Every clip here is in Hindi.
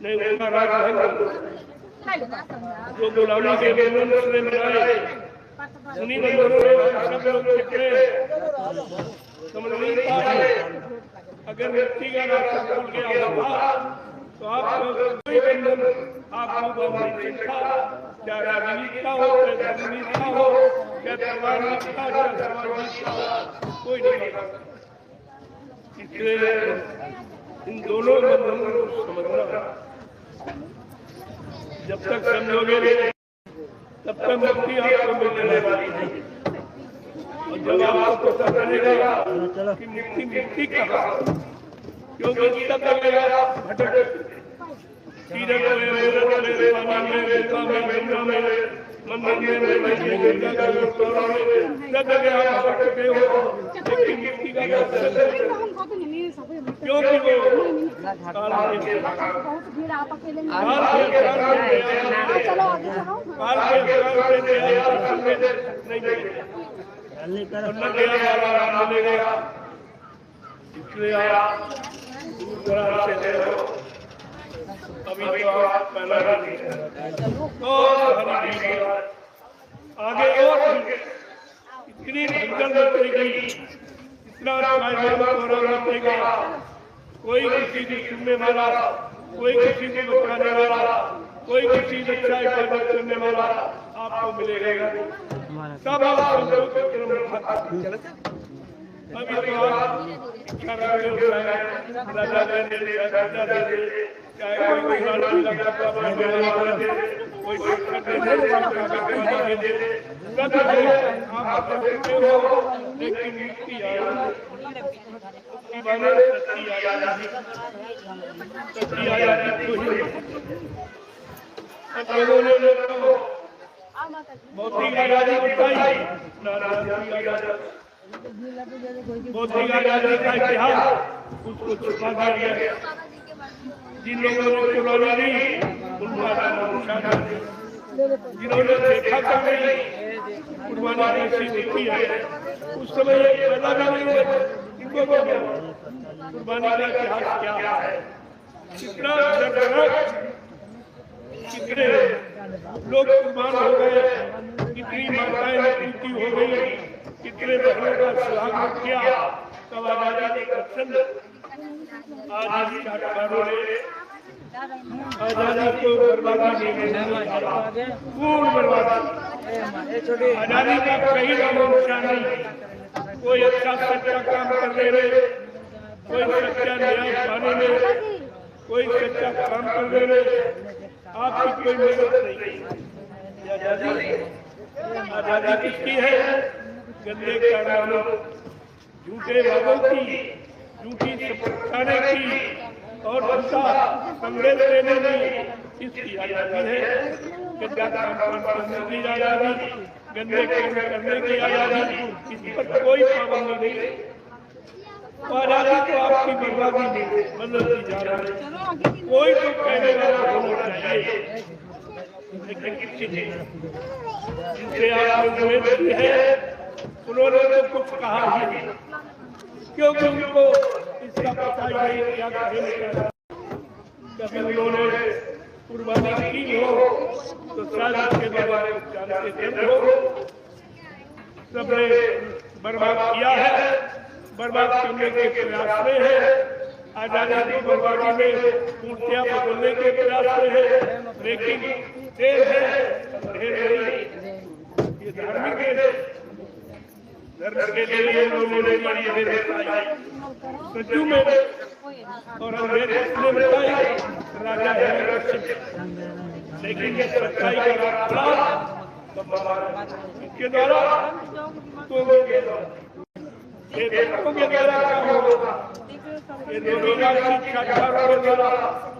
नहीं उनका राज जो गुलामी के बंधन से मिलाए उन्हीं बंधनों में सब लोग चिपके समझ नहीं पाए। अगर व्यक्ति का रास्ता खुल गया होगा तो आप कोई बंधन आपको नहीं था, क्या राजनीति का हो, क्या धर्मनीति का हो, क्या परिवार नीति का, क्या समाज नीति का, कोई नहीं था। इसलिए इन दोनों बंधनों को समझना, जब तक समझोगे तब तक मुक्ति आपको मिलने वाली है। और जब आपको पता चलेगा कि मुक्ति मिलती कहाँ, क्योंकि तब लगेगा भटक सीरत में, पानी में, गुफा में, गंगा में, मंदिर में, सब जगह आप भटकते हो, लेकिन मुक्ति का क्योंकि वो काल के मिलेगा। इसलिए आप अभी तो आप पहला आगे और इतनी भगदड़ मचेगी, इतना मचेगा, कोई किसी को सुनने वाला, कोई किसी को बचाने वाला, कोई किसी को अच्छा इबादत करने वाला आपको मिलेगा। सब आप अभी तो आप इच्छा रखते हो, राजा दे दे, चाहे कोई कोई शिक्षा दे दे, सब आप करते हो, लेकिन मुक्ति भौतिक आजादी बताई, भौतिक आजादी का इतिहास उसको छुपा दिया गया। जिन लोगों ने चुनौती दी उनका जिन्होंने देखा कर नहीं कुर्बानी ऐसी देखी है, उस समय पैदा नहीं हुए, इनको क्या कुर्बानी का इतिहास क्या है, कितना दर्दनाक, कितने लोग कुर्बान हो गए, कितनी माताएं मृत्यु हो गई, कितने बहनों का सुहाग किया, तब आजादी का चंद आज शासकों ने आजादी को बर्बादी नहीं, पूर्ण बर्बादी। आजादी का कहीं नाम निशान नहीं, कोई अच्छा सच्चा काम करने में, कोई सच्चा न्याय पाने में, कोई सच्चा काम करने में आपकी कोई मदद नहीं। आजादी किसकी है? गंदे कानूनों, झूठे वादों की, झूठी खाने की और झूठा संदेश देने की इसकी आजादी है। गंदा काम करने की आजादी, गंदे काम करने की आजादी, इस पर कोई पाबंदी नहीं। आजादी तो आपकी बर्बादी नहीं बदलती जा रही है। कोई तो कहने वाला होना चाहिए, लेकिन किसी ने जिनसे आपने की है उन्होंने तो कुछ कहा ही नहीं, क्योंकि उनको इसका पता ही नहीं क्या कहेंगे। कभी उन्होंने कुर्बानी की हो तो शायद उसके बारे में जानते थे लोग। सबने बर्बाद किया है, बर्बाद करने के प्रयास में है, आजादी को बर्बादी में मूर्तियां बदलने के प्रयास में है, लेकिन देर है ढेर नहीं। ये धार्मिक है, धर्म के लिए उन्होंने सचू में और अंग्रेज ने बताई राजा है, लेकिन ये सच्चाई का रास्ता इसके द्वारा ये देखों के द्वारा क्या होगा, ये दोनों शिक्षा के द्वारा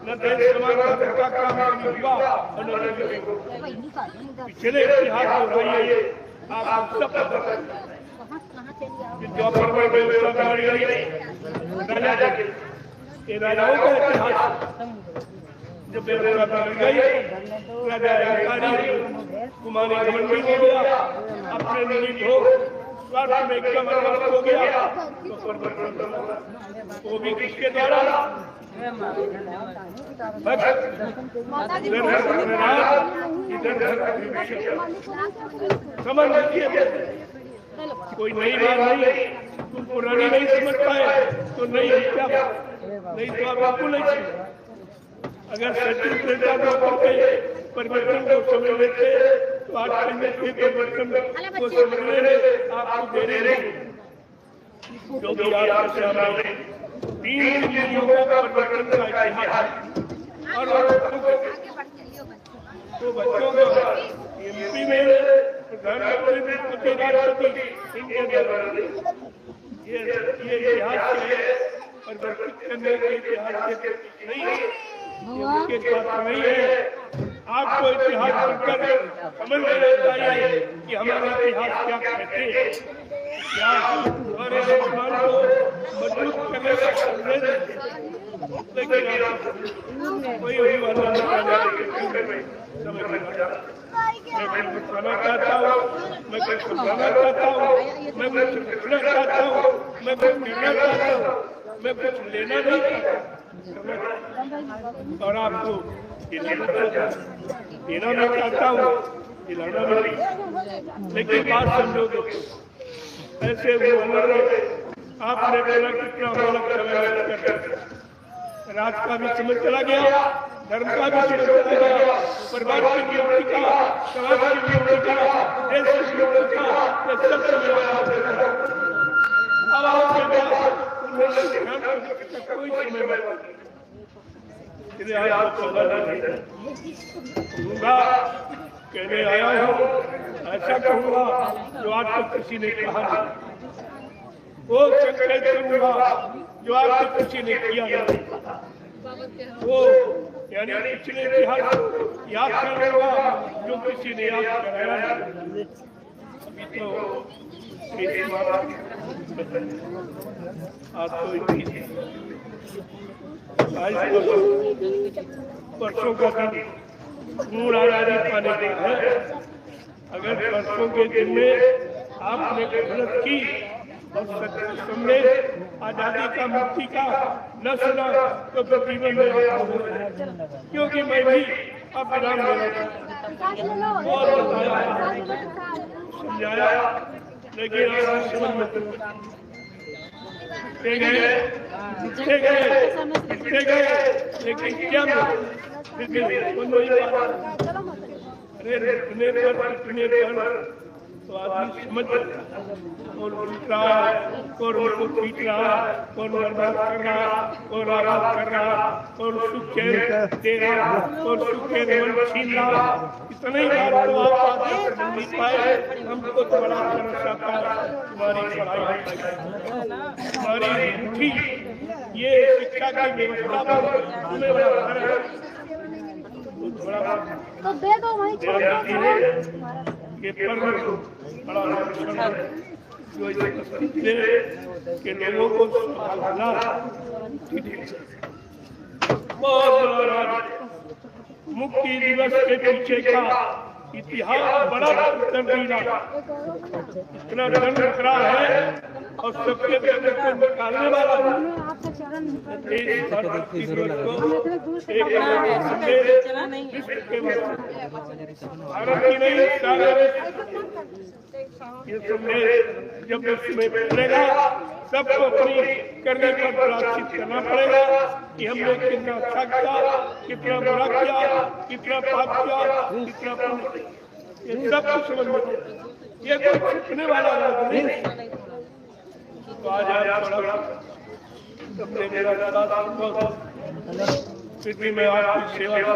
न देश समाज का काम होगा और न पिछले इतिहास हो रही है। आप सब द्वापर में व्यवस्था गई राजा, ये राजाओं का इतिहास जब व्यवस्था गई, राजा कुमारी घमंडी हो गया, अपने निजी हो स्वार्थ में एकदम हो गया, तो वो भी किसके द्वारा? बस समझ लीजिए, कोई नई बात नहीं। तुम पुरानी नहीं समझ पाए तो नहीं क्या, नहीं तो आप आपको नहीं समझ। अगर सचिन त्रेता के परिवर्तन को समझ लेते तो आज के परिवर्तन को समझने में आपको देरी नहीं। जो भी आपके सामने 3 जिंदगियों का परिवर्तन का इतिहास और तो बच्चों को एमपी में प्रधानमंत्री राष्ट्रपति ये इतिहास है, परिवर्तित करने के इतिहास नहीं है, इसके साथ नहीं है। आपको इतिहास पढ़कर समझ लेना चाहिए कि हमारा इतिहास क्या कहते हैं, क्या हमारे सम्मान को मजबूत करने का संदेश है। लेकिन कोई भी वाला मैं कुछ बताना चाहता हूँ, मैं कुछ समझाना चाहता हूँ, मैं कुछ लिखना चाहता हूँ, मैं कुछ कहना चाहता हूँ, मैं कुछ लेना नहीं चाहता। और आपको देना मैं चाहता हूँ, दिलाना नहीं। लेकिन बात समझो तो ऐसे वो आपने बोला कितना अलग राज का भी समझ चला गया, धर्म का भी समझ चला गया, परिवार की नियुक्ति का, समाज की नियुक्ति का, देश की नियुक्ति का, ये सब समझ। अब आपके कोई समय नहीं, आपको कहूँगा, कहने आया हूँ, ऐसा कहूँगा जो आज तक किसी ने कहा नहीं, वो संकेत करूँगा जो आज तक किसी ने किया नहीं, वो यानी पिछले इतिहास याद करूँगा जो किसी ने याद कराया नहीं। अभी तो आज तो परसों का दिन पूर्ण आजादी पाने का है। अगर परसों के दिन में आपने मेहनत की और संदेश आजादी का, मुक्ति का न सुना तो फिर जीवन में, क्योंकि मैं भी अब विराम बहुत समझाया, लेकिन समझ में गए, लेकिन क्या अरे तो आदमी समझ और लूट रहा है, और उनको पीट रहा है, और बर्बाद कर रहा, और आराम कर रहा, और सुख दे रहा, और सुख के छीन रहा। इतना ही बात तो आप नहीं पाए, हमको तो बड़ा तरस आता है तुम्हारी पढ़ाई, तुम्हारी उठी ये शिक्षा की व्यवस्था पर तुम्हें बड़ा तो दे दो वही ये पर्व बड़ा के लोगों को संभालना मुक्ति दिवस के पीछे का इतिहास बड़ा तंजीला, इतना जन्म करा है और सबके जन्म को निकालने वाला भारत की नहीं सारे ये संदेश जब इसमें फैलेगा सबको अपनी करने पर प्रायश्चित करना पड़ेगा कि हमने कितना अच्छा किया, कितना बुरा किया, कितना पाप किया, कितना पुण्य किया, ये सब कुछ समझ में, ये कोई छिपने वाला नहीं। तो आज थोड़ा सबने मेरा पृथ्वी में आपकी सेवा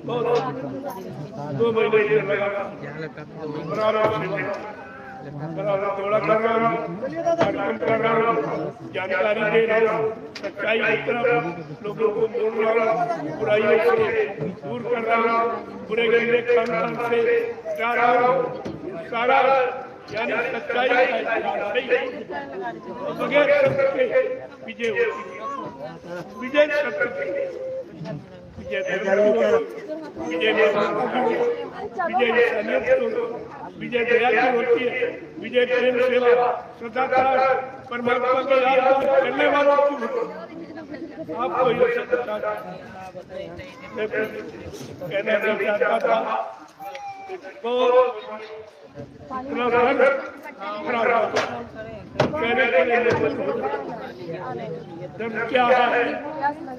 बहुत 2 महीने लगा, थोड़ा कर रहा हूँ, कार्यक्रम कर रहा हूँ, जानकारी दे रहा हूँ, सच्चाई की तरफ लोगों को जोड़ रहा हूँ, बुराइयों से दूर कर रहा हूँ, बुरे गंदे खान से हटा रहा हूँ। सारा यानी सच्चाई का बगैर सत्य के विजय होती है, विजय सत्य विजय विजय विजय इंसानियत, विजय दया की होती है, विजय प्रेम सेवा सदाचार परमात्मा के याद करने वालों की होती है। आपको ये सब मैं कहना नहीं चाहता था। बहुत इतना कहने के लिए धर्म क्या है?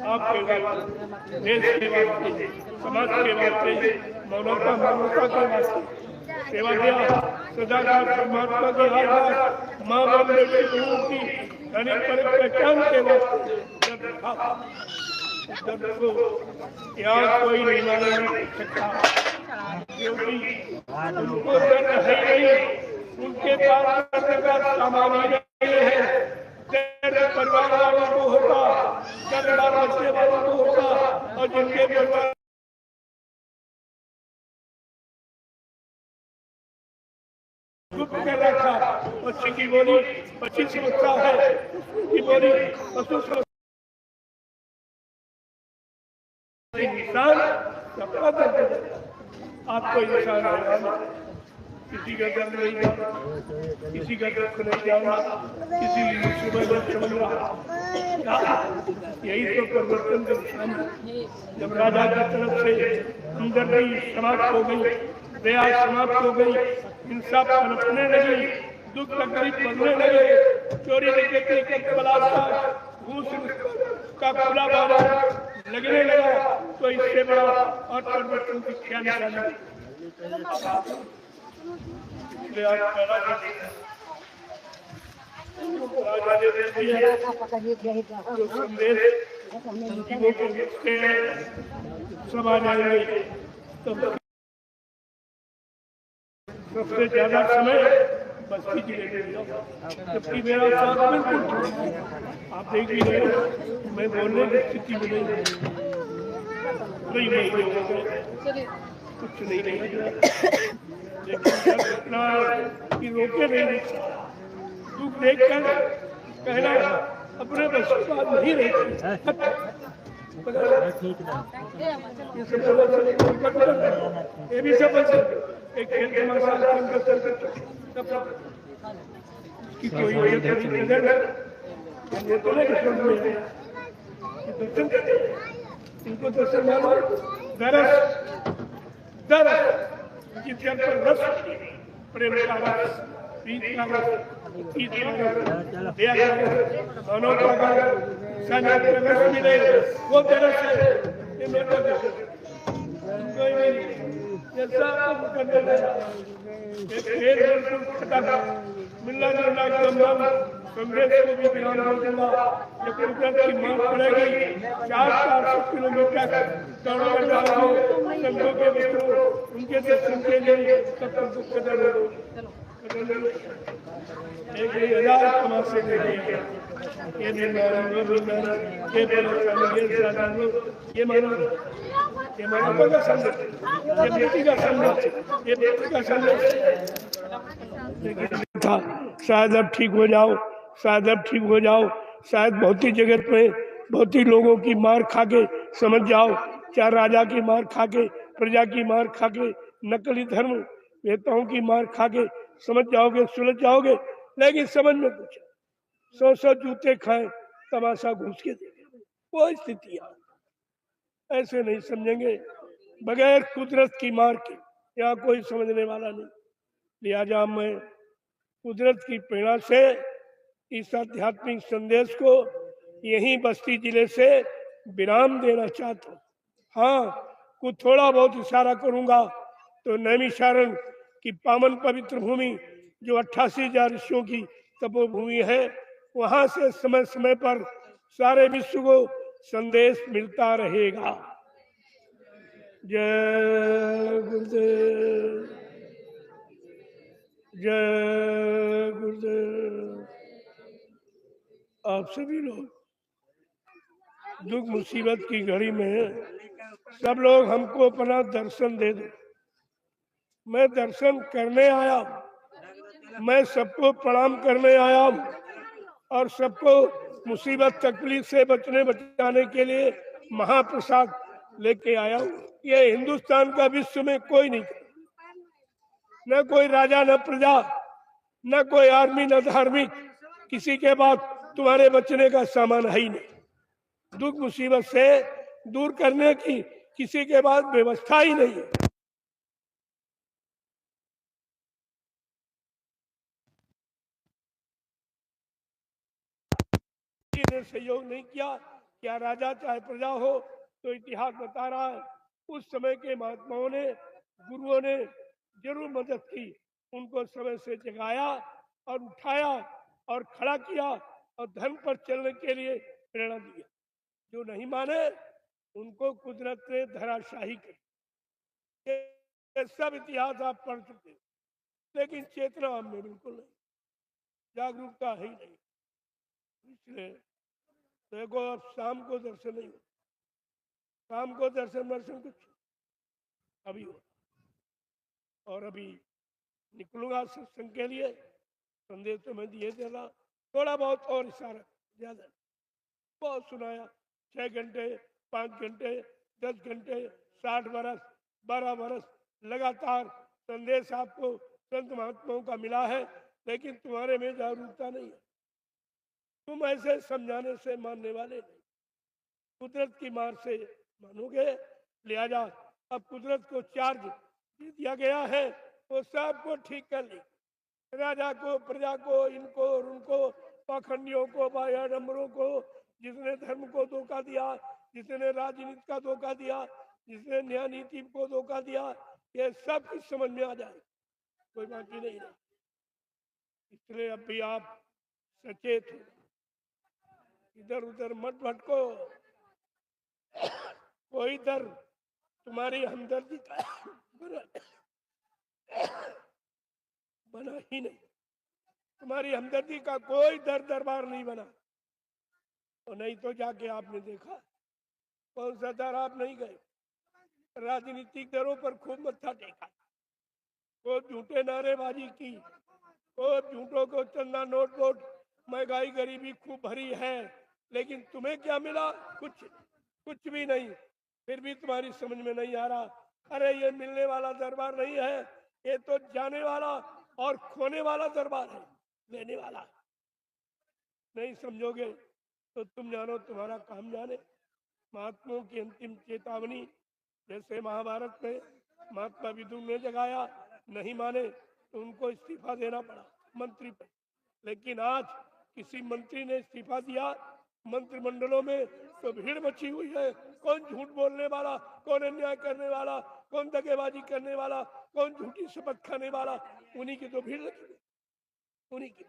आपके वास्ते, देश के वास्ते, समाज के वास्ते, मानवता के वास्ते सेवा किया। सदाचार परमात्मा की आज्ञा, माँ बाप के गुरुओं की पहचान के वास्ते को यहाँ कोई नहीं माना नहीं सकता, क्योंकि उनको दर्द है नहीं, उनके पास दर्द का सामान ही नहीं है। दर्द परिवार वालों को होता, दर्द बच्चे वालों को होता, और जिनके परिवार कर रखा बच्चे की बोली 25 समझता है, की बोली इंसान सबका दर्द है। आपको इंसान है, किसी का दर्द नहीं जाना, किसी का दुख नहीं जाना, किसी सुबह नहीं समझ रहा। यही तो परिवर्तन का निशान है। जब राजा की तरफ से हमदर्दी समाप्त हो गई, दया समाप्त हो गई, इंसाफ पनपने लगी, दुख तकलीफ बढ़ने लगे, चोरी डकैती का बलात्कार, घूस का खुला बाजार लगने लगा, तो इससे बड़ा और परिवर्तन की क्या निशानी? सबसे ज्यादा समय बस्ती जिले में जाओ, जबकि मेरा साथ बिल्कुल आप देख ही रहे हो, मैं बोलने की स्थिति में नहीं महीने हो गए, कुछ नहीं लेकिन इतना कि रोके नहीं, दुख देखकर कहना अपने बस की बात नहीं रहती। ये भी सब एक खेल की कोई इनको दर्शन जिस पर रस प्रेम का रस, प्रीत का रस, ईद का रस, दया का रस, मानवता का रस मिले, वो दरस है। ये मेरा दर्शन कोई नहीं मिलना जुलना एकदम कांग्रेस को भी विराम हो दूंगा। जब कुदरत की मांग पड़ेगी 400 किलोमीटर दौड़कर जाओगे संघों के मित्रों, उनके दर्शन के लिए तब तक दुख कदर हो 1000 तमाशे देखेंगे। ये मानवता का संदेश, ये व्यक्ति का संदेश, ये व्यक्ति का संदेश था। शायद अब ठीक हो जाओ, शायद अब ठीक हो जाओ, शायद भौतिक जगत में भौतिक लोगों की मार खा के समझ जाओ, चाहे राजा की मार खा के, प्रजा की मार खा के, नकली धर्म नेताओं की मार खा के समझ जाओगे, सुलझ जाओगे। लेकिन समझ में कुछ 100 जूते खाएं, तमाशा घूस के देंगे, वो स्थितियां ऐसे नहीं समझेंगे। बगैर कुदरत की मार के यहाँ कोई समझने वाला नहीं। लिहाजा मैं कुदरत की प्रेरणा से इस आध्यात्मिक संदेश को यहीं बस्ती जिले से विराम देना चाहता हूँ। हाँ, कुछ थोड़ा बहुत इशारा करूंगा तो नैमिषारण्य की पावन पवित्र भूमि जो 88,000 ऋषियों की तपोभूमि है, वहां से समय समय पर सारे विश्व को संदेश मिलता रहेगा। जय गुरुदेव, जय गुरुदेव। आप सभी लोग दुख मुसीबत की घड़ी में सब लोग हमको अपना दर्शन दे दो। मैं दर्शन करने आया, मैं सबको प्रणाम करने आया और सबको मुसीबत तकलीफ से बचाने के लिए महाप्रसाद लेके आया हूँ। ये हिंदुस्तान का विश्व में कोई नहीं, न कोई राजा, न प्रजा, न कोई आर्मी, न धार्मिक, किसी के बाद तुम्हारे बचने का सामान है ही नहीं। दुख मुसीबत से दूर करने की किसी के पास व्यवस्था ही नहीं है। किसी ने सहयोग नहीं किया। क्या राजा चाहे प्रजा हो, तो इतिहास बता रहा है उस समय के महात्माओं ने, गुरुओं ने जरूर मदद की। उनको समय से जगाया और उठाया और खड़ा किया और धर्म पर चलने के लिए प्रेरणा दिया। जो नहीं माने उनको कुदरत ने धराशाही कर। ये सब इतिहास आप पढ़ चुके, लेकिन चेतना हम में बिल्कुल नहीं, जागरूकता ही नहीं। इसलिए देखो अब शाम को दर्शन नहीं हो, शाम को दर्शन कुछ अभी हो। और अभी निकलूंगा सत्संग के लिए, संदेश तो मैं दिए देना, थोड़ा बहुत और इशारा, ज्यादा बहुत सुनाया। 6 घंटे, 5 घंटे, 10 घंटे, 60 बरस, 12 बरस लगातार संदेश आपको संत महात्माओं का मिला है, लेकिन तुम्हारे में जागरूकता नहीं है। तुम ऐसे समझाने से मानने वाले नहीं, कुदरत की मार से मानोगे। लिहाजा अब कुदरत को चार्ज दिया गया है, वो सबको ठीक कर ली। राजा को, प्रजा को, इनको और उनको, पाखंडियों को, बायाडम्बरों को, जिसने धर्म को धोखा दिया, जिसने राजनीति का धोखा दिया, जिसने न्याय नीति को धोखा दिया, ये सब कुछ समझ में आ जाए, कोई बाकी नहीं रहे। इसलिए अब भी आप सचेत हो, इधर उधर मत भटको। कोई दर तुम्हारी हमदर्दी का बना ही नहीं, तुम्हारी हमदर्दी का कोई दरबार नहीं बना। और नहीं तो जाके आपने देखा कौन सा दर आप नहीं गए। राजनीतिक दरों पर खूब मत्था टेका, खूब झूठे नारेबाजी की, खूब झूठों को चंदा नोट वोट, महंगाई गरीबी खूब भरी है, लेकिन तुम्हें क्या मिला? कुछ भी नहीं। फिर भी तुम्हारी समझ में नहीं आ रहा, अरे ये मिलने वाला दरबार नहीं है, ये तो जाने वाला और खोने वाला दरबार है, लेने वाला। नहीं समझोगे तो तुम जानो तुम्हारा काम जाने। महात्माओं की अंतिम चेतावनी, जैसे महाभारत में महात्मा विदुर ने जगाया, नहीं माने तो उनको इस्तीफा देना पड़ा मंत्री पर। लेकिन आज किसी मंत्री ने इस्तीफा दिया मंत्रिमंडलों में तो भीड़ मची हुई है। कौन झूठ बोलने वाला, कौन अन्याय करने वाला, कौन दगेबाजी करने वाला, कौन झूठी शपथ खाने वाला, उन्हीं की तो भीड़ लगी, उन्हीं की।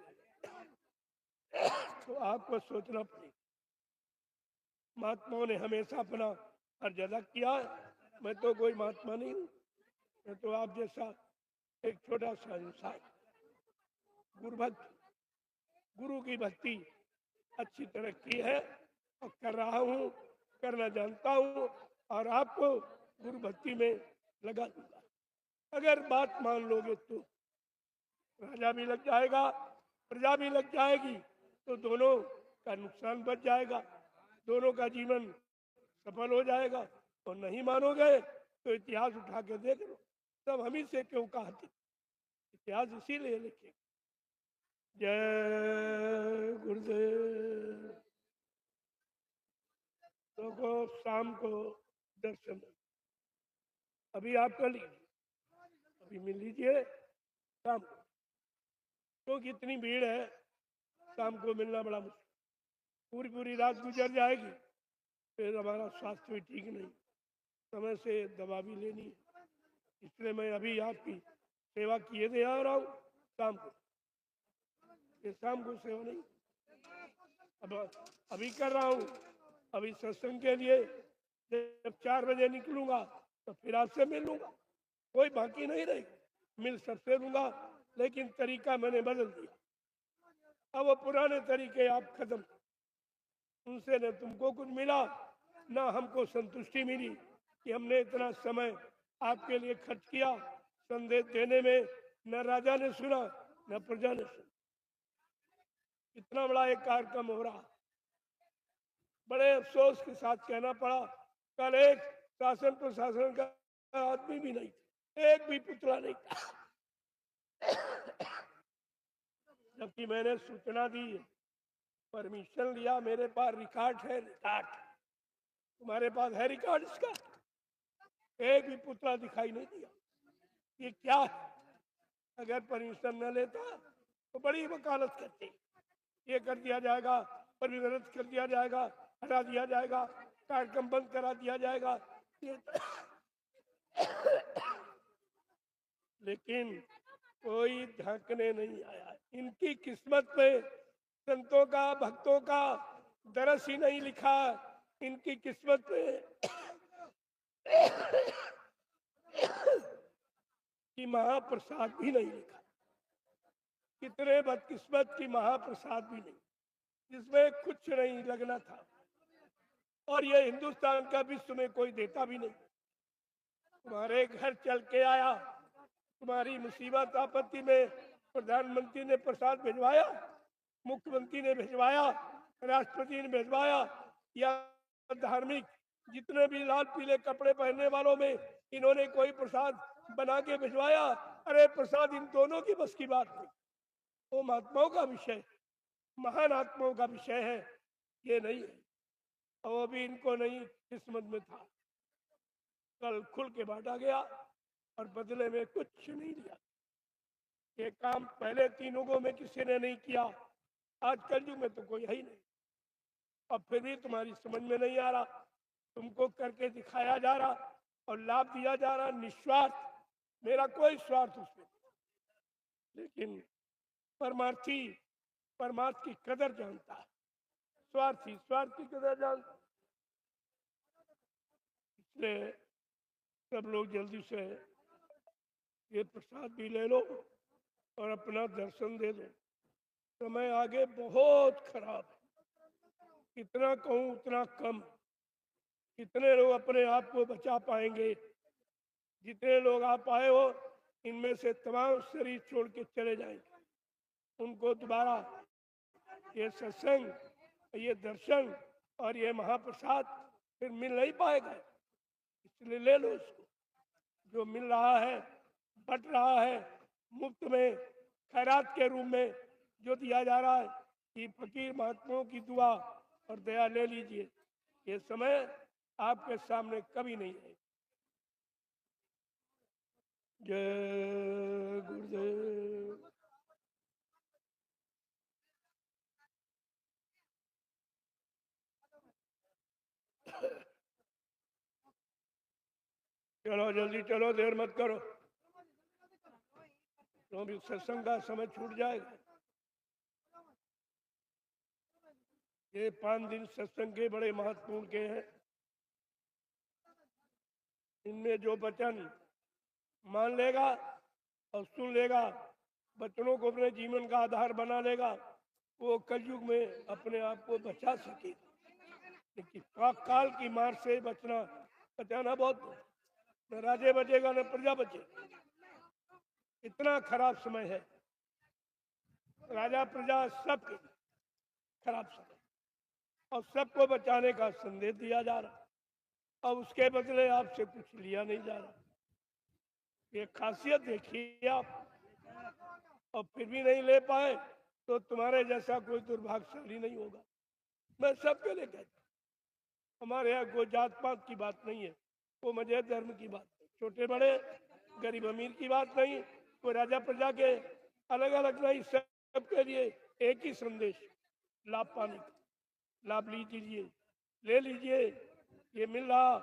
तो आपको सोचना पड़ेगा। महात्माओं ने हमेशा अपना फर्ज अदा किया है। मैं तो कोई महात्मा नहीं हूँ, मैं तो आप जैसा एक छोटा सा इंसान, गुरुभक्त। गुरु की भक्ति अच्छी तरह की है और कर रहा हूँ, करना जानता हूँ, और आपको गुरु भक्ति में लगा दूंगा। अगर बात मान लोगे तो राजा भी लग जाएगा, प्रजा भी लग जाएगी, तो दोनों का नुकसान बच जाएगा, दोनों का जीवन सफल हो जाएगा। और नहीं मानोगे तो इतिहास उठा के देख लो, सब हम ही से क्यों कहते, इतिहास इसीलिए लिखे। जय गुरुदेव। तो शाम को दर्शन अभी आप कर लीजिए, अभी मिल लीजिए शाम को, क्योंकि इतनी भीड़ है, शाम को मिलना बड़ा मुश्किल। पूरी पूरी रात गुजर जाएगी, फिर हमारा स्वास्थ्य भी ठीक नहीं, समय से दवा भी लेनी है। इसलिए मैं अभी आपकी सेवा किए दे आ रहा हूँ शाम को, ये शाम को सेवा नहीं, अब अभी कर रहा हूँ। अभी सत्संग के लिए जब 4 बजे निकलूंगा तो फिर आपसे मिल लूंगा, कोई बाकी नहीं रहेगी, मिल सबसे लूंगा, लेकिन तरीका मैंने बदल दिया। अब वो पुराने तरीके आप खत्म, उनसे न तुमको कुछ मिला, ना हमको संतुष्टि मिली कि हमने इतना समय आपके लिए खर्च किया संदेश देने में। न राजा ने सुना, न प्रजा ने सुना। इतना बड़ा एक कार्यक्रम हो रहा, बड़े अफसोस के साथ कहना पड़ा, कल एक शासन प्रशासन का आदमी भी नहीं, एक भी पुतला नहीं था। जबकि मैंने सूचना दी, परमिशन लिया, मेरे पास रिकॉर्ड है, रिकॉर्ड तुम्हारे पास है रिकॉर्ड इसका? एक भी पुतला दिखाई नहीं दिया। ये क्या है? अगर परमिशन न लेता तो बड़ी वकालत करती, ये कर दिया जाएगा, परिवर्तित कर दिया जाएगा, हटा दिया जाएगा, कार्यक्रम बंद करा दिया जाएगा। लेकिन कोई झांकने नहीं आया। इनकी किस्मत में संतों का, भक्तों का दरस ही नहीं लिखा। इनकी किस्मत में कि महाप्रसाद भी नहीं लिखा। कितने बदकिस्मत की महाप्रसाद भी नहीं, जिसमें कुछ नहीं लगना था। और ये हिंदुस्तान का विश्व में कोई देता भी नहीं। तुम्हारे घर चल के आया, तुम्हारी मुसीबत आपत्ति में प्रधानमंत्री ने प्रसाद भिजवाया, मुख्यमंत्री ने भिजवाया, राष्ट्रपति ने भिजवाया, या धार्मिक जितने भी लाल पीले कपड़े पहनने वालों में इन्होंने कोई प्रसाद बना के भिजवाया? अरे प्रसाद इन दोनों की बस की बात नहीं। वो महात्माओं का विषय, महान आत्माओं का विषय है, ये नहीं है। और वो भी इनको नहीं किस्मत में था। कल खुल के बांटा गया और बदले में कुछ नहीं लिया। ये काम पहले 3 युगों में किसी ने नहीं किया, आज कलयुग में तो कोई है ही नहीं। अब फिर भी तुम्हारी समझ में नहीं आ रहा, तुमको करके दिखाया जा रहा और लाभ दिया जा रहा निस्वार्थ, मेरा कोई स्वार्थ उसमें। लेकिन परमार्थी परमार्थ की कदर जानता है, स्वार्थी स्वार्थ की कदर जानता। इसलिए सब लोग जल्दी से ये प्रसाद भी ले लो और अपना दर्शन दे दो। समय आगे बहुत खराब है, कितना कहूँ उतना कम। कितने लोग अपने आप को बचा पाएंगे? जितने लोग आप आए हो, इनमें से तमाम शरीर छोड़ के चले जाएंगे। उनको दोबारा ये सत्संग, ये दर्शन और ये महाप्रसाद फिर मिल नहीं पाएगा। इसलिए ले लो इसको, जो मिल रहा है, बट रहा है मुफ्त में, खैरात के रूप में जो दिया जा रहा है, कि फकीर महात्माओं की दुआ और दया ले लीजिए। ये समय आपके सामने कभी नहीं है। जय गुरुदेव। चलो जल्दी चलो, देर मत करो, तो भी सत्संग का समय छूट जाएगा। ये 5 दिन सत्संग के बड़े महत्वपूर्ण के हैं। इनमें जो वचन मान लेगा और सुन लेगा, बच्चों को अपने जीवन का आधार बना लेगा, वो कलयुग में अपने आप को बचा सके। लेकिन काल की मार से बचाना बहुत, न राजे बचेगा न प्रजा बचे। इतना खराब समय है, राजा प्रजा सब खराब समय, और सबको बचाने का संदेश दिया जा रहा, और उसके बदले आपसे कुछ लिया नहीं जा रहा। ये खासियत देखिए आप, और फिर भी नहीं ले पाए तो तुम्हारे जैसा कोई दुर्भाग्यशाली नहीं होगा। मैं सबके लिए कहता हूँ, हमारे यहाँ कोई जात पात की बात नहीं है, कोई मजहब धर्म की बात नहीं, छोटे बड़े गरीब अमीर की बात नहीं, कोई राजा प्रजा के अलग अलग नहीं, सबके लिए एक ही संदेश, लाभ पाने का। लाभ लीजिए, ले लीजिए, ये मिल रहा,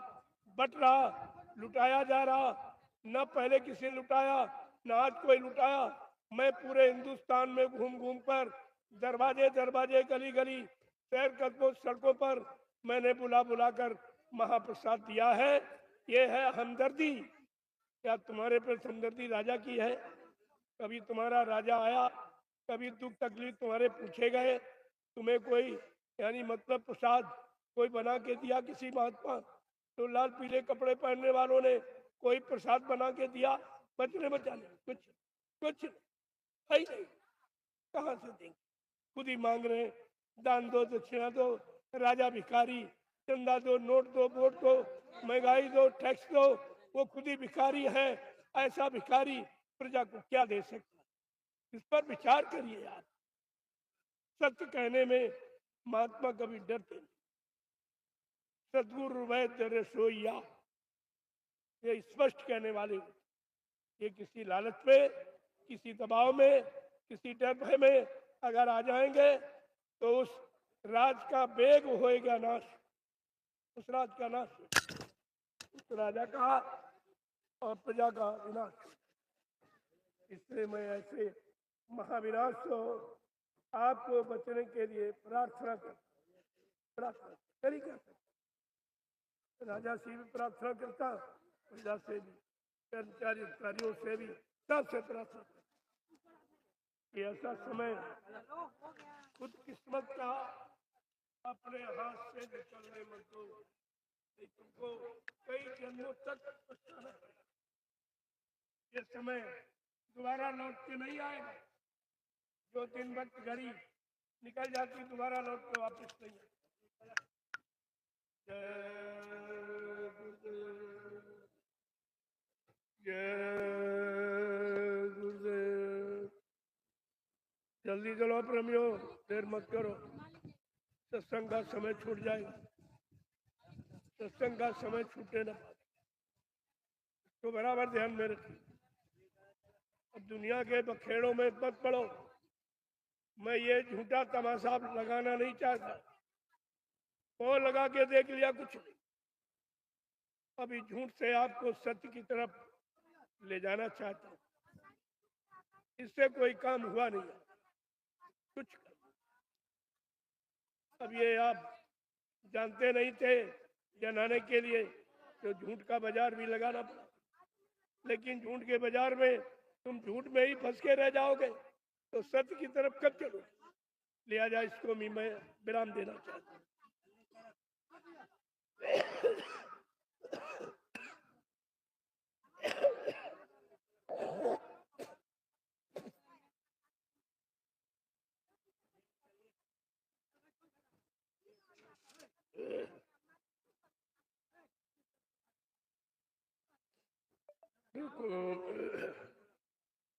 बट रहा, लुटाया जा रहा। न पहले किसी ने लुटाया, न आज कोई लुटाया। मैं पूरे हिंदुस्तान में घूम घूम कर, दरवाजे दरवाजे, गली गली, शहर कस्बों, सड़कों पर मैंने बुला बुला कर महाप्रसाद दिया है। ये है हमदर्दी। क्या तुम्हारे पर हमदर्दी राजा की है? कभी तुम्हारा राजा आया, कभी दुख तकलीफ तुम्हारे पूछे गए? तुम्हें कोई यानी मतलब प्रसाद कोई बना के दिया किसी महात्मा? तो लाल पीले कपड़े पहनने वालों ने कोई प्रसाद बना के दिया बचने बचाने? कुछ कुछ है ही नहीं। कहाँ से देंगे? खुद ही मांग रहे, दान दो, दक्षिणा दो, राजा भिखारी, चंदा दो, नोट दो, वोट दो, महंगाई दो, टैक्स दो। वो खुद ही भिखारी है। ऐसा भिखारी प्रजा को क्या दे सकता? इस पर विचार करिए यार। सत्य कहने में महात्मा कभी डरते नहीं। सदगुरु वैद्य रसोईया, ये स्पष्ट कहने वाले होते। ये किसी लालच में, किसी दबाव में, किसी डर भय में अगर आ जाएंगे तो उस राज का वेग होएगा नाश, उस राज का नाश, उस राजा का और प्रजा का विनाश। इसलिए मैं ऐसे महाविनाश को आपको बचने के लिए प्रार्थना करी कर सकता, राजा से भी प्रार्थना करता, प्रजा से भी, कर्मचारी अधिकारियों से भी, सबसे प्रार्थना करता कि ऐसा समय खुद किस्मत का अपने हाथ से निकलने मत दो, तुमको कई जन्मों तक पछताना पड़ेगा। ये समय दोबारा लौट के नहीं आएगा। जो दिन वक्त घड़ी निकल जाती दोबारा लौट के वापस नहीं आएगा। जय गुरुदेव। जल्दी चलो प्रेमियों, देर मत करो, सत्संग का समय छूट जाएगा। सत्संग का समय छूटे ना, तो बराबर ध्यान में रखिए। अब दुनिया के बखेड़ों में मत पड़ो। मैं ये झूठा तमाशा लगाना नहीं चाहता, वो लगा के देख लिया कुछ नहीं। अभी झूठ से आपको सत्य की तरफ ले जाना चाहता हूँ, इससे कोई काम हुआ नहीं कुछ। अब ये आप जानते नहीं थे, जनाने के लिए तो झूठ का बाजार भी लगाना पड़ा, लेकिन झूठ के बाजार में तुम झूठ में ही फंस के रह जाओगे तो सत्य की तरफ कब चलो। लिहाजा इसको भी मैं विराम देना चाहता हूँ।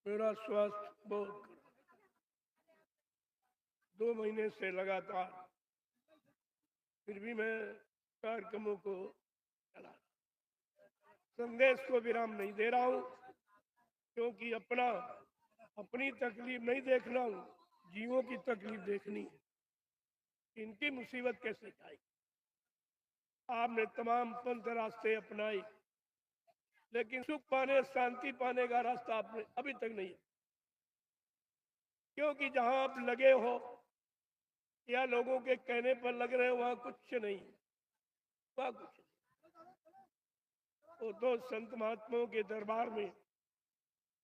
मेरा स्वास्थ्य बहुत 2 महीने से लगातार, फिर भी मैं कार्यक्रमों को चला, संदेश को विराम नहीं दे रहा हूँ, क्योंकि अपनी तकलीफ नहीं देखना हूँ, जीवों की तकलीफ देखनी है। इनकी मुसीबत कैसे जाएगी। आपने तमाम पंथ रास्ते अपनाए, लेकिन सुख पाने, शांति पाने का रास्ता आपने अभी तक नहीं है। क्योंकि जहां आप लगे हो या लोगों के कहने पर लग रहे हो, वहां कुछ नहीं, वहां कुछ नहीं। वो तो संत महात्माओं के दरबार में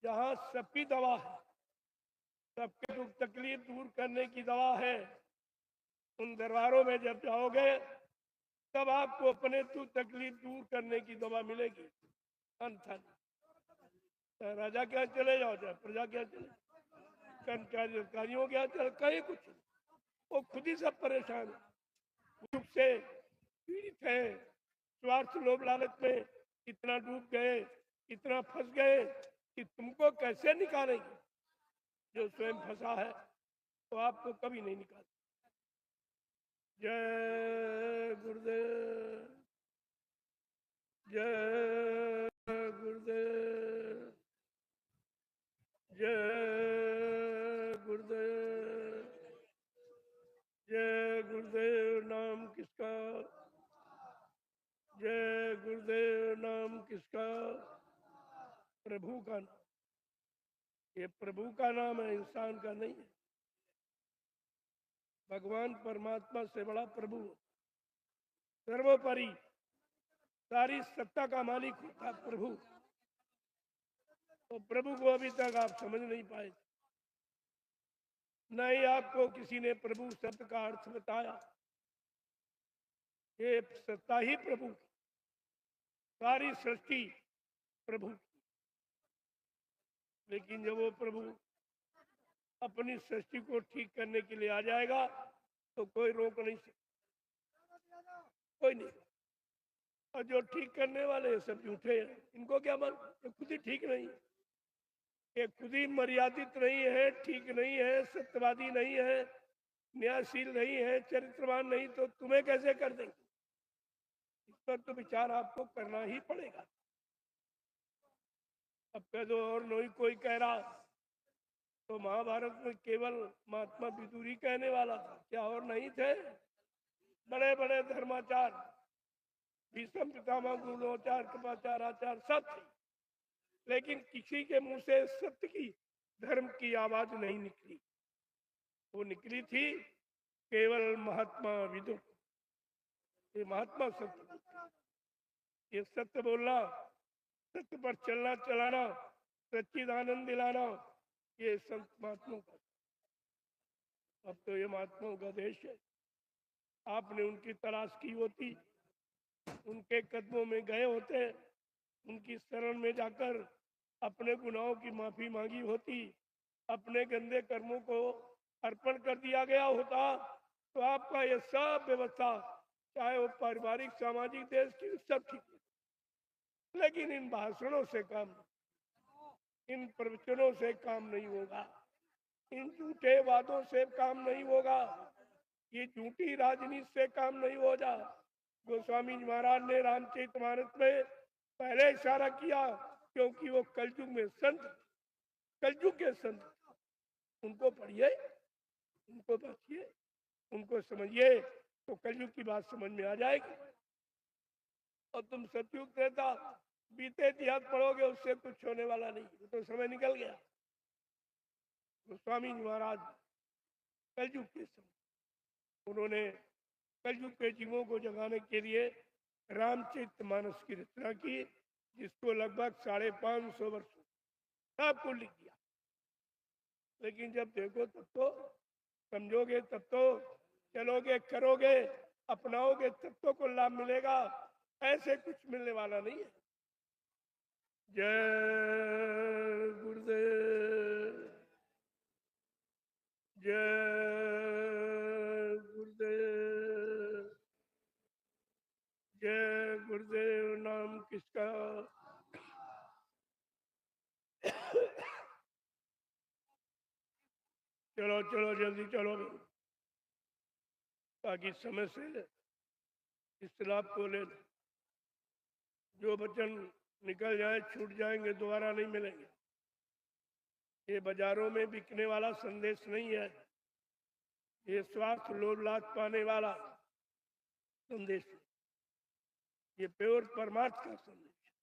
जहां सबकी दवा है, सबके दुख तकलीफ दूर करने की दवा है, उन दरबारों में जब जाओगे तब आपको अपने दुख तकलीफ दूर करने की दवा मिलेगी। राजा क्या चले जाओ, चाहे प्रजा क्या चले, कर्मचारी अधिकारियों क्या चले, कहीं कुछ, वो खुद ही सब परेशान दुख से पीड़ित है। स्वार्थ लोभ लालच में इतना डूब गए, इतना फंस गए कि तुमको कैसे निकालेंगे। जो स्वयं फंसा है तो आपको कभी नहीं निकाल। जय गुरुदेव, जय गुरुदेव, जय गुरुदेव, जय गुरुदेव। नाम किसका, जय गुरुदेव। नाम किसका, प्रभु का नाम। ये प्रभु का नाम है, इंसान का नहीं है। भगवान परमात्मा से बड़ा प्रभु, सर्वोपरि सारी सत्ता का मालिक होता प्रभु। तो प्रभु को अभी तक आप समझ नहीं पाए, न ही आपको किसी ने प्रभु शब्द का अर्थ बताया। ये सत्ता ही प्रभु की, सारी सृष्टि प्रभु की। लेकिन जब वो प्रभु अपनी सृष्टि को ठीक करने के लिए आ जाएगा तो कोई रोक नहीं सकता, कोई नहीं। और जो ठीक करने वाले सब झूठे हैं, इनको क्या मालूम, ये खुद ही ठीक नहीं है, ये खुद ही मर्यादित नहीं है, ठीक नहीं है, सत्यवादी नहीं है, न्यायशील नहीं है, चरित्रवान नहीं, तो तुम्हें कैसे कर देंगे। पर तो विचार आपको करना ही पड़ेगा। अब कह दो और नहीं कोई कह रहा, तो महाभारत में केवल महात्मा विदुर ही कहने वाला था, क्या और नहीं थे? बड़े बड़े धर्माचार, भीष्म पितामह, गुरुचार, कृपाचार, आचार सब थे, लेकिन किसी के मुंह से सत्य की, धर्म की आवाज नहीं निकली। वो निकली थी केवल महात्मा विदुर। ये महात्मा सत्य, ये सत्य बोलना, सत्य पर चलना चलाना, सच्चिदानंद दिलाना, ये संत महात्माओं का। अब तो ये महात्माओं का देश है। आपने उनकी तलाश की होती, उनके कदमों में गए होते, उनकी शरण में जाकर अपने गुनाहों की माफी मांगी होती, अपने गंदे कर्मों को अर्पण कर दिया गया होता, तो आपका ये सब व्यवस्था, चाहे वो पारिवारिक सामाजिक देश की, सब ठीक है। लेकिन इन भाषणों से काम, इन प्रवचनों से काम नहीं होगा, इन झूठे वादों से काम नहीं होगा, ये झूठी राजनीति से काम नहीं होगा। गोस्वामी जी महाराज ने रामचरितमानस में पहले इशारा किया, क्योंकि वो कलयुग में संत, कलयुग के संत, उनको पढ़िए, उनको बचिए, उनको समझिए, तो कलयुग की बात समझ में आ जाएगी। और तुम सतयुग त्रेता बीते इतिहास पढ़ोगे, उससे कुछ होने वाला नहीं, तो समय निकल गया। गोस्वामी जी महाराज कलयुग के समय, उन्होंने कलयुग के जीवों को जगाने के लिए रामचरितमानस की रचना की, जिसको लगभग 550 वर्ष सबको लिख दिया। लेकिन जब देखो तब तो समझोगे, तब तो चलोगे, करोगे, अपनाओगे, तब तो को लाभ मिलेगा, ऐसे कुछ मिलने वाला नहीं है। जय गुरुदेव, जय गुरुदेव, जय गुरुदेव। नाम किसका? चलो चलो जल्दी चलो, ताकि समय से इस लाभ को ले। जो वचन निकल जाए, छूट जाएंगे, दोबारा नहीं मिलेंगे। ये बाजारों में बिकने वाला संदेश नहीं है, ये स्वार्थ लोभ लाभ पाने वाला संदेश है। ये प्योर परमार्थ का संदेश,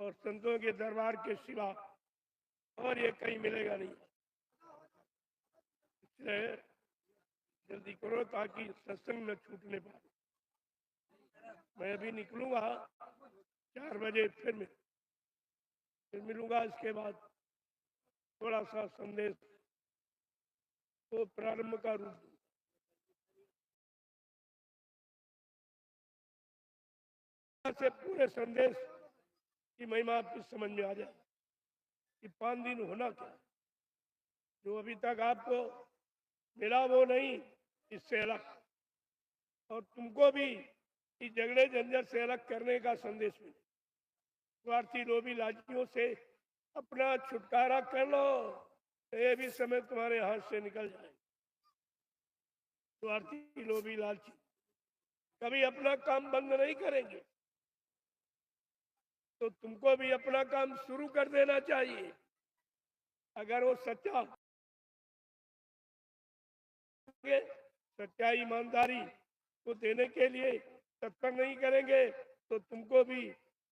और संतों के दरबार के सिवा और ये कहीं मिलेगा नहीं। इसलिए जल्दी करो, ताकि सत्संग न छूटने पाए। मैं अभी निकलूंगा 4 बजे, फिर मिलूंगा। इसके बाद थोड़ा सा संदेश तो प्रारंभ का रूप से पूरे संदेश की महिमा आपकी समझ में आ जाए कि 5 दिन होना क्या, जो अभी तक आपको मिला वो नहीं, इससे अलग, और तुमको भी इस झगड़े झंझट से अलग करने का संदेश मिले। स्वार्थी लोभी लालचियों से अपना छुटकारा कर लो, ये भी समय तुम्हारे हाथ से निकल जाए। स्वार्थी लोभी लालची कभी अपना काम बंद नहीं करेंगे, तो तुमको भी अपना काम शुरू कर देना चाहिए। अगर वो सच्चा, सच्चाई ईमानदारी को देने के लिए तत्पर नहीं करेंगे, तो तुमको भी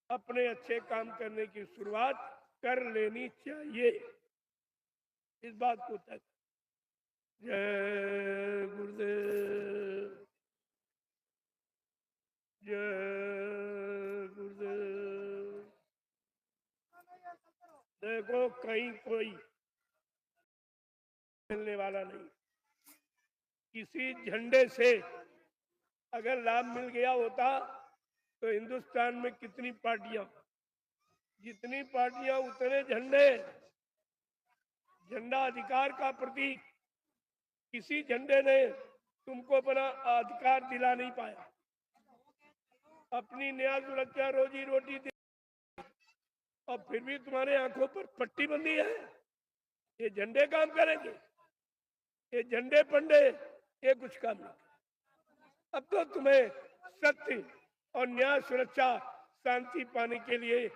अपने अच्छे काम करने की शुरुआत कर लेनी चाहिए। इस बात को तक। जय गुरुदेव, जय गुरुदेव। देखो कहीं कोई मिलने वाला नहीं। किसी झंडे से अगर लाभ मिल गया होता, तो हिंदुस्तान में कितनी पार्टियां, जितनी पार्टियां उतने झंडे। झंडा अधिकार का प्रतीक, किसी झंडे ने तुमको अपना अधिकार दिला नहीं पाया। अपनी न्याय सुरक्षा रोजी रोटी दे, और फिर भी तुम्हारे आंखों पर पट्टी बंधी है। ये झंडे काम करेंगे? ये झंडे पंडे ये कुछ काम नहीं। अब तो तुम्हें सत्य और न्याय सुरक्षा शांति पाने के लिए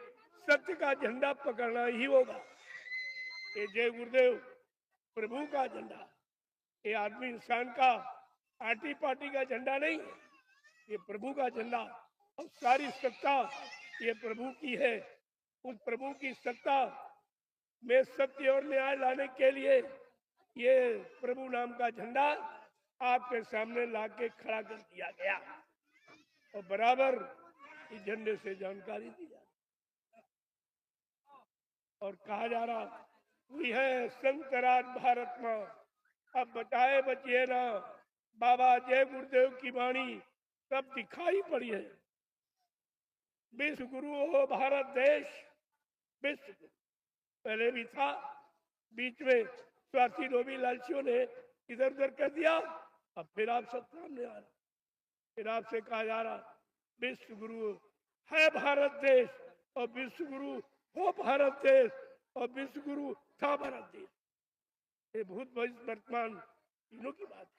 सत्य का झंडा पकड़ना ही होगा। ये जय गुरुदेव प्रभु का झंडा, ये आदमी इंसान का पार्टी पार्टी का झंडा नहीं, ये प्रभु का झंडा। और सारी सत्ता ये प्रभु की है। उस प्रभु की सत्ता में सत्य और न्याय लाने के लिए ये प्रभु नाम का झंडा आपके सामने लाके खड़ा कर दिया गया और बराबर इस झंडे से जानकारी दी जा रही और कहा जा रहा हुई है संत राज भारत में अब बचाए बचिए ना। बाबा जय गुरुदेव की वाणी सब दिखाई पड़ी है। विश्व गुरु हो भारत देश, विश्व पहले भी था, बीच में स्वार्थी लोभी लालचियों ने इधर उधर कर दिया, अब फिर आप सब सामने आ रहा, फिर आपसे कहा जा रहा विश्व गुरु है भारत देश और विश्व गुरु हो भारत देश और विश्व गुरु था भारत देश। ये भूत भविष्य वर्तमान तीनों की बात है।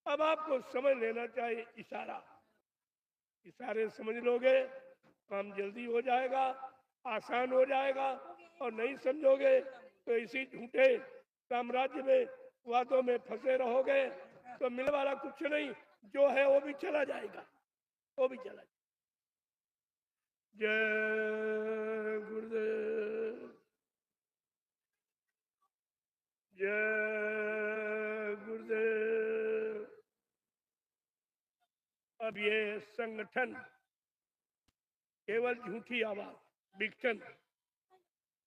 अब आपको समझ लेना चाहिए इशारा, इशारे समझ लोगे काम जल्दी हो जाएगा, आसान हो जाएगा। और नहीं समझोगे तो इसी झूठे साम्राज्य में वादों में फंसे रहोगे तो मिलने वाला कुछ नहीं, जो है वो भी चला जाएगा, वो भी चला जाएगा। जय गुरुदेव, जय गुरुदेव। अब ये संगठन केवल झूठी आवाज, विघटन।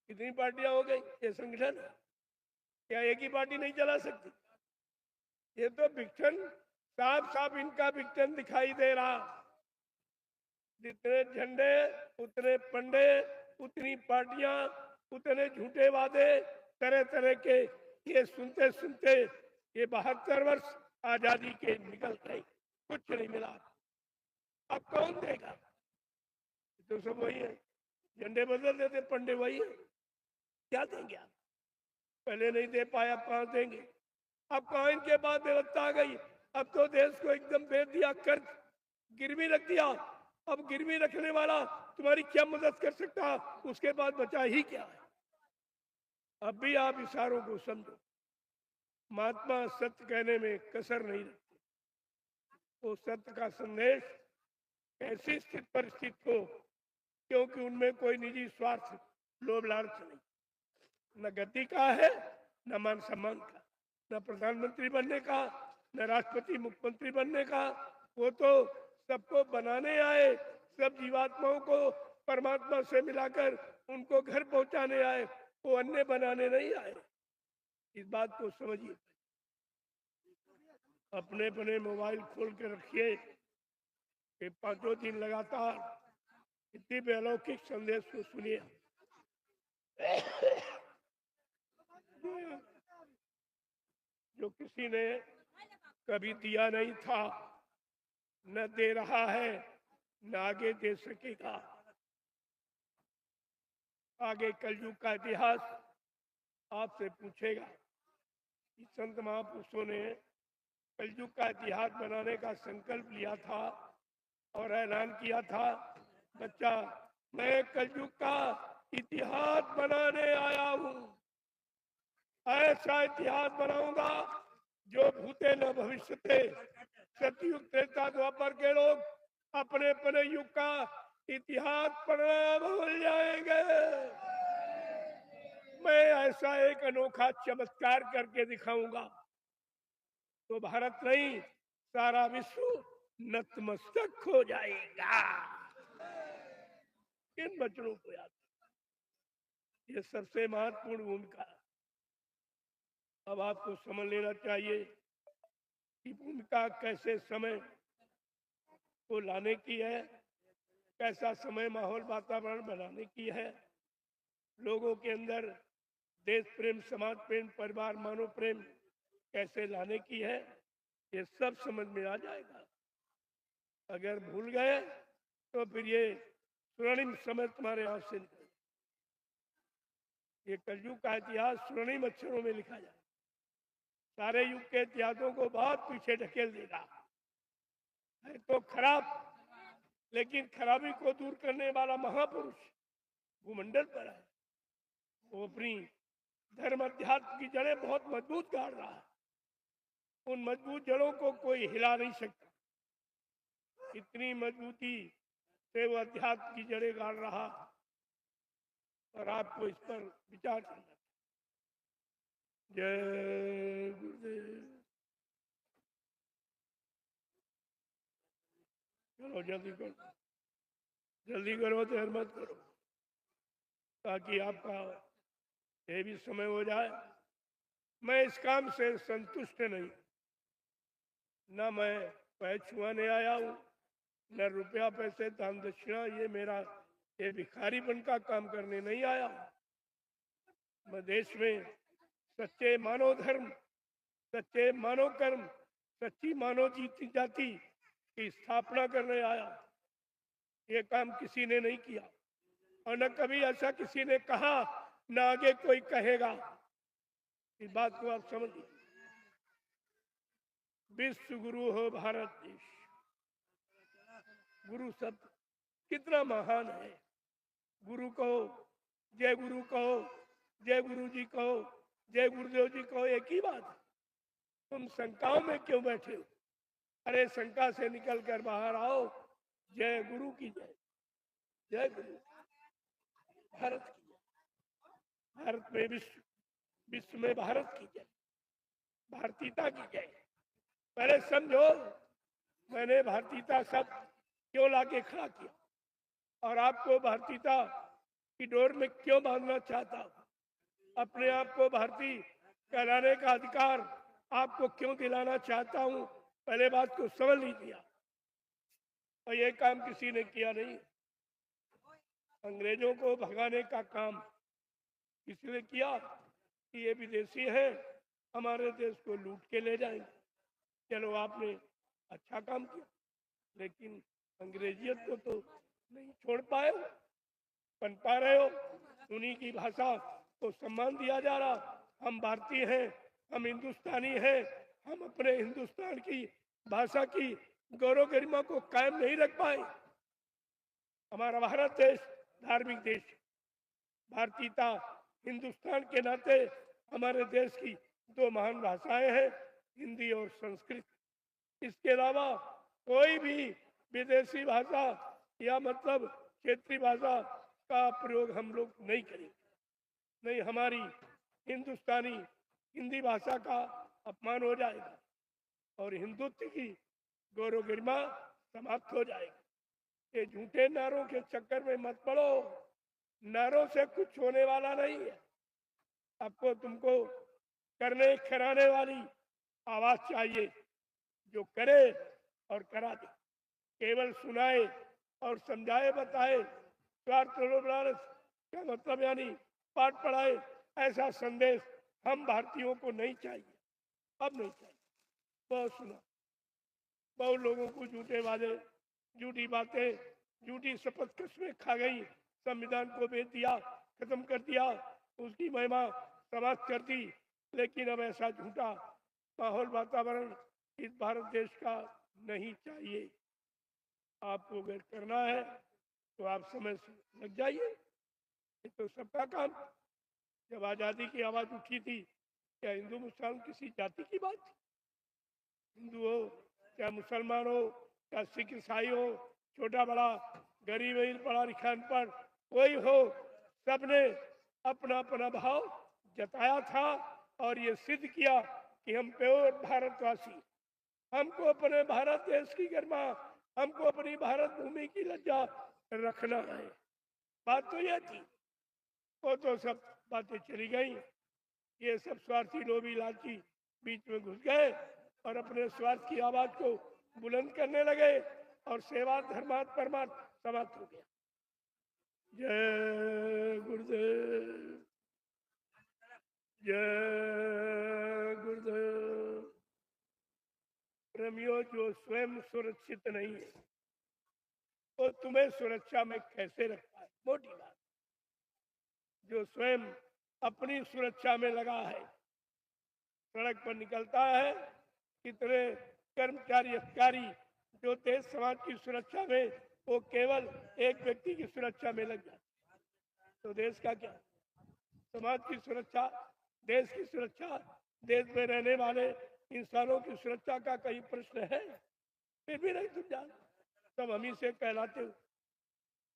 कितनी पार्टियां हो गई, ये संगठन क्या एक ही पार्टी नहीं चला सकती? ये तो विघटन, साफ साफ इनका विघटन दिखाई दे रहा। जितने झंडे उतने पंडे, उतनी पार्टियां, उतने झूठे वादे, तरह तरह के। ये सुनते सुनते ये 72 वर्ष आजादी के निकल गए, कुछ नहीं मिला। अब कौन देगा? तो सब वही है, झंडे बदल देते, पंडे वही है, क्या देंगे आप? पहले नहीं दे पाया, कहां देंगे? अब कहां इनके बाद व्यवस्था आ गई, अब तो देश को एकदम बेच दिया, कर्ज गिरवी रख दिया। अब गिरवी रखने वाला तुम्हारी क्या मदद कर सकता? उसके बाद बचा ही क्या है? अब भी आप इशारों को समझो। महात्मा सत्य कहने में कसर नहीं रखते। वो सत्य का संदेश ऐसी स्थिति पर स्थित हो क्योंकि उनमें कोई निजी स्वार्थ, लोभ लालच नहीं, न गति का है, न मान सम्मान का, न प्रधानमंत्री बनने का, न राष्ट्रपति मुख्यमंत्री बनने का। वो तो सबको बनाने आए, सब जीवात्माओं को परमात्मा से मिलाकर उनको घर पहुंचाने आए, वो अन्य बनाने नहीं आए। इस बात को समझिए। अपने अपने मोबाइल खोल के रखिए कि 5 दिन लगातार इतनी भी अलौकिक संदेश को सुनिए। जो किसी ने कभी दिया नहीं था, न दे रहा है, न आगे दे सकेगा। आगे कलयुग का इतिहास आपसे पूछेगा कि संत महापुरुषों ने कलयुग का इतिहास बनाने का संकल्प लिया था और ऐलान किया था, बच्चा मैं कलयुग का इतिहास बनाने आया हूं। ऐसा इतिहास बनाऊंगा जो भूते न भविष्यते। सतयुग त्रेता द्वापर के लोग अपने अपने युग का इतिहास पढ़ना भूल जाएंगे। मैं ऐसा एक अनोखा चमत्कार करके दिखाऊंगा तो भारत नहीं, सारा विश्व नतमस्तक हो जाएगा। इन बच्चों को याद, ये सबसे महत्वपूर्ण भूमिका। अब आपको समझ लेना चाहिए कि भूमिका कैसे समय को लाने की है, कैसा समय माहौल वातावरण बनाने की है, लोगों के अंदर देश प्रेम, समाज प्रेम, परिवार मानव प्रेम कैसे लाने की है, ये सब समझ में आ जाएगा। अगर भूल गए तो फिर ये स्वर्णिम समय तुम्हारे हाथ से निकल। ये कलयुग का इतिहास स्वर्णिम अक्षरों में लिखा जाए, सारे युग के इतिहासों को बहुत पीछे ढकेल देगा। है तो खराब, लेकिन खराबी को दूर करने वाला महापुरुष भूमंडल पर है। वो अपनी धर्म अध्यात्म की जड़ें बहुत मजबूत गाड़ रहा है। उन मजबूत जड़ों को कोई हिला नहीं सकता। इतनी मजबूती से वो अध्यात्म की जड़ें गाड़ रहा, और आपको इस पर विचार करना चाहिए। जय गुरुदेव। चलो जल्दी करो, जल्दी करो, देर मत करो, ताकि आपका ये भी समय हो जाए। मैं इस काम से संतुष्ट नहीं, न मैं पैर छुआने आया हूँ, न रुपया पैसे दान दक्षिणा, ये मेरा ये भिखारीपन का काम करने नहीं आया हूँ। मैं देश में सच्चे मानव धर्म, सच्चे मानव कर्म, सच्ची मानव जीती जाति की स्थापना करने आया। ये काम किसी ने नहीं किया, और न कभी ऐसा किसी ने कहा, न आगे कोई कहेगा। इस बात को आप समझिए। विश्व गुरु हो भारत देश। गुरु शब्द कितना महान है। गुरु कहो, जय गुरु कहो, जय गुरु जी कहो, जय गुरुदेव जी कहो, एक ही बात है। तुम शंकाओं में क्यों बैठे हो? अरे शंका से निकल कर बाहर आओ। जय गुरु की जय, जय गुरु। भारत की जय, भारत में विश्व, विश्व में भारत की जय, भारतीयता की जय। पहले समझो, मैंने भारतीयता शब्द क्यों लाके खड़ा किया, और आपको भारतीयता की डोर में क्यों बांधना चाहता हूं। अपने आप को भारतीय कहलाने का अधिकार आपको क्यों दिलाना चाहता हूं, पहले बात को समझ लीजिए। और ये काम किसी ने किया नहीं। अंग्रेजों को भगाने का काम किसी ने किया कि ये विदेशी हैं, हमारे देश को लूट के ले जाएंगे। चलो आपने अच्छा काम किया, लेकिन अंग्रेजियत को तो नहीं छोड़ पाए हो, बन पा रहे हो। उन्हीं की भाषा को सम्मान दिया जा रहा। हम भारतीय हैं, हम हिंदुस्तानी हैं, हम अपने हिंदुस्तान की भाषा की गौरव गरिमा को कायम नहीं रख पाए। हमारा भारत देश धार्मिक देश, भारतीयता हिंदुस्तान के नाते हमारे देश की दो महान भाषाएं हैं, हिंदी और संस्कृत। इसके अलावा कोई भी विदेशी भाषा या मतलब क्षेत्रीय भाषा का प्रयोग हम लोग नहीं करेंगे। नहीं, हमारी हिंदुस्तानी हिंदी भाषा का अपमान हो जाएगा और हिंदुत्व की गौरव गरिमा समाप्त हो जाएगी। ये झूठे नारों के चक्कर में मत पड़ो। नारों से कुछ होने वाला नहीं है। आपको तुमको करने कराने वाली आवाज चाहिए, जो करे और करा दे। केवल सुनाए और समझाए बताए, स्वार्थ का मतलब यानी पाठ पढ़ाए, ऐसा संदेश हम भारतीयों को नहीं चाहिए। अब नहीं चाहिए। बहुत सुना, बहुत लोगों को झूठे वादे, झूठी बातें, झूठी शपथ कसमें खा गई, संविधान को बेच दिया, खत्म कर दिया, उसकी महिमा समाप्त कर दी। लेकिन अब ऐसा झूठा माहौल वातावरण इस भारत देश का नहीं चाहिए। आपको अगर करना है तो आप समय से लग जाइए। ये तो सबका काम। जब आजादी की आवाज उठी थी, क्या हिंदू मुसलमान किसी जाति की बात थी? हिंदू हो क्या मुसलमान हो, क्या सिख ईसाई हो, छोटा बड़ा, गरीब अमीर, पढ़ा लिखा अनपढ़, कोई हो, सबने अपना अपना भाव जताया था और ये सिद्ध किया कि हम प्योर भारतवासी। हमको अपने भारत देश की गरिमा, हमको अपनी भारत भूमि की लज्जा रखना है। बात तो यह थी। वो तो सब बातें चली गई। ये सब स्वार्थी लोभी लालची बीच में घुस गए और अपने स्वार्थ की आवाज को बुलंद करने लगे, और सेवा धर्मार्थ परमार्थ समाप्त हो गया। जय गुरुदेव, जय गुरुदेव। प्रेमियों, जो स्वयं सुरक्षित नहीं है वो तुम्हें सुरक्षा में कैसे रख पाए? मोटी बात। जो स्वयं अपनी सुरक्षा में लगा है, सड़क पर निकलता है, कितने कर्मचारी अधिकारी जो देश समाज की सुरक्षा में वो केवल एक व्यक्ति की सुरक्षा में लग जाता, तो देश का क्या? समाज की सुरक्षा, देश की सुरक्षा, देश में रहने वाले इंसानों की सुरक्षा का कहीं प्रश्न है? फिर भी नहीं सुन जाते, सब हम ही से कहलाते हो।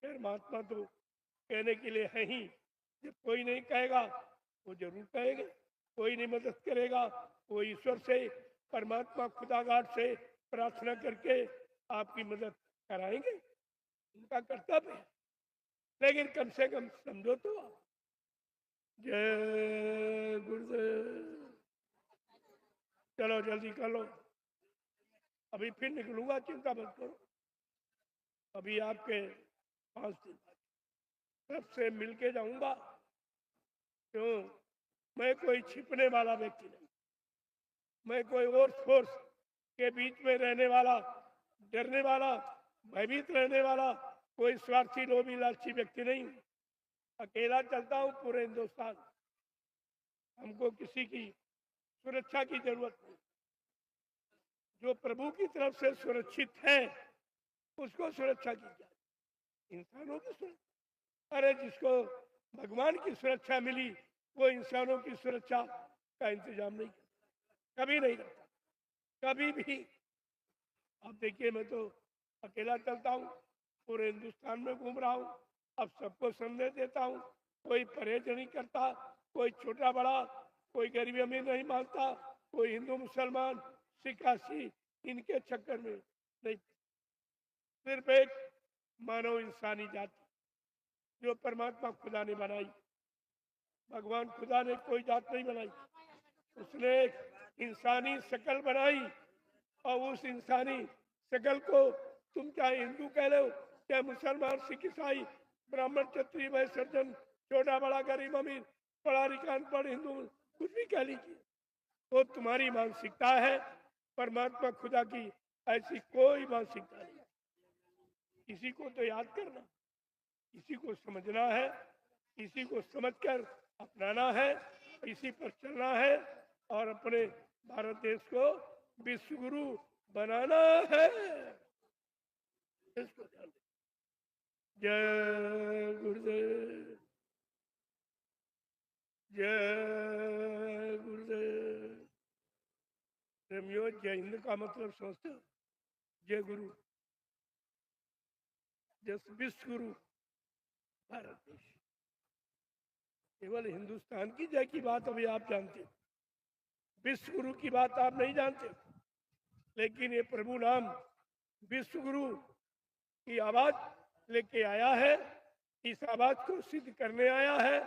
फिर महात्मा तो कहने के लिए है ही, जब कोई नहीं कहेगा वो जरूर कहेंगे, कोई नहीं मदद करेगा वो ईश्वर से, परमात्मा खुदागार से प्रार्थना करके आपकी मदद कराएंगे, उनका कर्तव्य है। लेकिन कम से कम समझो तो आप। जय गुरुदेव। चलो जल्दी कर लो, अभी फिर निकलूंगा, चिंता मत करो। अभी आपके 5 दिन सबसे मिलके जाऊंगा। क्यों? मैं कोई छिपने वाला व्यक्ति नहीं, मैं कोई और फोर्स के बीच में रहने वाला, डरने वाला, भयभीत रहने वाला कोई स्वार्थी लोभी लालची व्यक्ति नहीं हूं। अकेला चलता हूं पूरे हिंदुस्तान। हमको किसी की सुरक्षा की जरूरत नहीं, जो प्रभु की तरफ से सुरक्षित है उसको सुरक्षा की जाए, इंसानों की सुरक्षा। अरे जिसको भगवान की सुरक्षा मिली वो इंसानों की सुरक्षा का इंतजाम नहीं करता, कभी नहीं करता, कभी भी। अब देखिए, मैं तो अकेला चलता हूँ, पूरे हिंदुस्तान में घूम रहा हूँ, अब सबको संदेश देता हूँ। कोई परहेज नहीं करता, कोई छोटा बड़ा, कोई गरीबी अमीर नहीं मानता, कोई हिंदू मुसलमान सिख ईसाई इनके चक्कर में नहीं। सिर्फ एक मानव इंसानी जाति जो परमात्मा खुदा ने बनाई, भगवान खुदा ने कोई जात नहीं बनाई, उसने एक इंसानी शकल बनाई, और उस इंसानी शकल को तुम चाहे हिंदू कह लो, चाहे मुसलमान सिख ईसाई ब्राह्मण क्षत्रिय वैश्य सज्जन, छोटा बड़ा गरीब अमीर, पढ़ा लिखा अनपढ़ हिंदू, कुछ भी कह लीजिए, वो तुम्हारी मानसिकता है। परमात्मा खुदा की ऐसी कोई मानसिकता नहीं। इसी को तो याद करना, इसी को समझना है, इसी को समझकर अपनाना है, इसी पर चलना है और अपने भारत देश को विश्व गुरु बनाना है। इसको ध्यान दें। जय गुरुदेव, जय गुरुदेव। प्रेमियों, जय हिंद का मतलब समझते हो? जय गुरु, जस विश्व गुरु भारत देश। केवल हिंदुस्तान की जय की बात अभी आप जानते, विश्व गुरु की बात आप नहीं जानते। लेकिन ये प्रभु नाम विश्व गुरु की आवाज लेके आया है, इस आवाज को सिद्ध करने आया है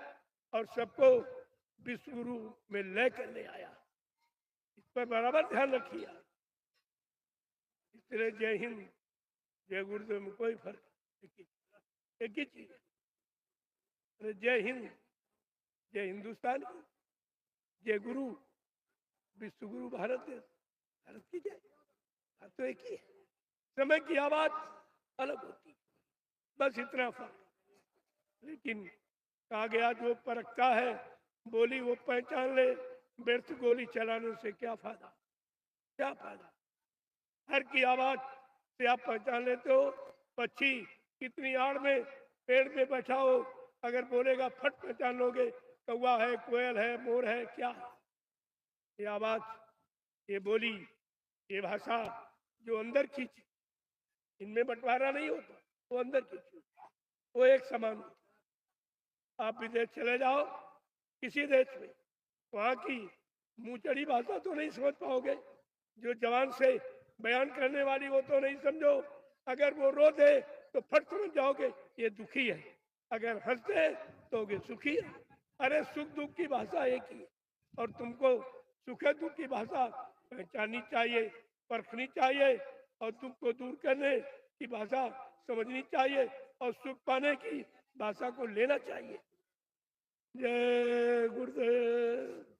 और सबको विश्व गुरु में लय करने आया। इस पर बराबर ध्यान रखिए। इसलिए जय हिंद, जय गुरुदेव में कोई फर्क, एक ही चीज। जय हिंद, जय हिंदुस्तान, जय गुरु विश्व गुरु भारत देश, भारत की जय। तो एक ही है, समय की आवाज अलग होती है, बस इतना फर्क। लेकिन कहा गया जो परखता है बोली वो पहचान ले, व्यर्थ गोली चलाने से क्या फायदा, क्या फायदा। हर की आवाज से आप पहचान लेते हो। पक्षी कितनी आड़ में पेड़ में बैठा हो, अगर बोलेगा फट पहचान लोगे, कौवा है, कोयल है, मोर है, क्या है। ये आवाज, ये बोली, ये भाषा जो अंदर खींचे, इनमें बंटवारा नहीं होता, वो अंदर खींचे, वो एक समान होता। आप विदेश चले जाओ किसी देश में, वहां की मुंह चढ़ी भाषा तो नहीं समझ पाओगे, जो जवान से बयान करने वाली वो तो नहीं समझो। अगर वो रो दे तो फट समझ जाओगे ये दुखी है, अगर हंसते तो सुखी है। अरे सुख दुख की भाषा एक ही है, और तुमको सुख दुख की भाषा पहचाननी चाहिए, परखनी चाहिए, और दुख को दूर करने की भाषा समझनी चाहिए, और सुख पाने की भाषा को लेना चाहिए। जय गुरुदेव।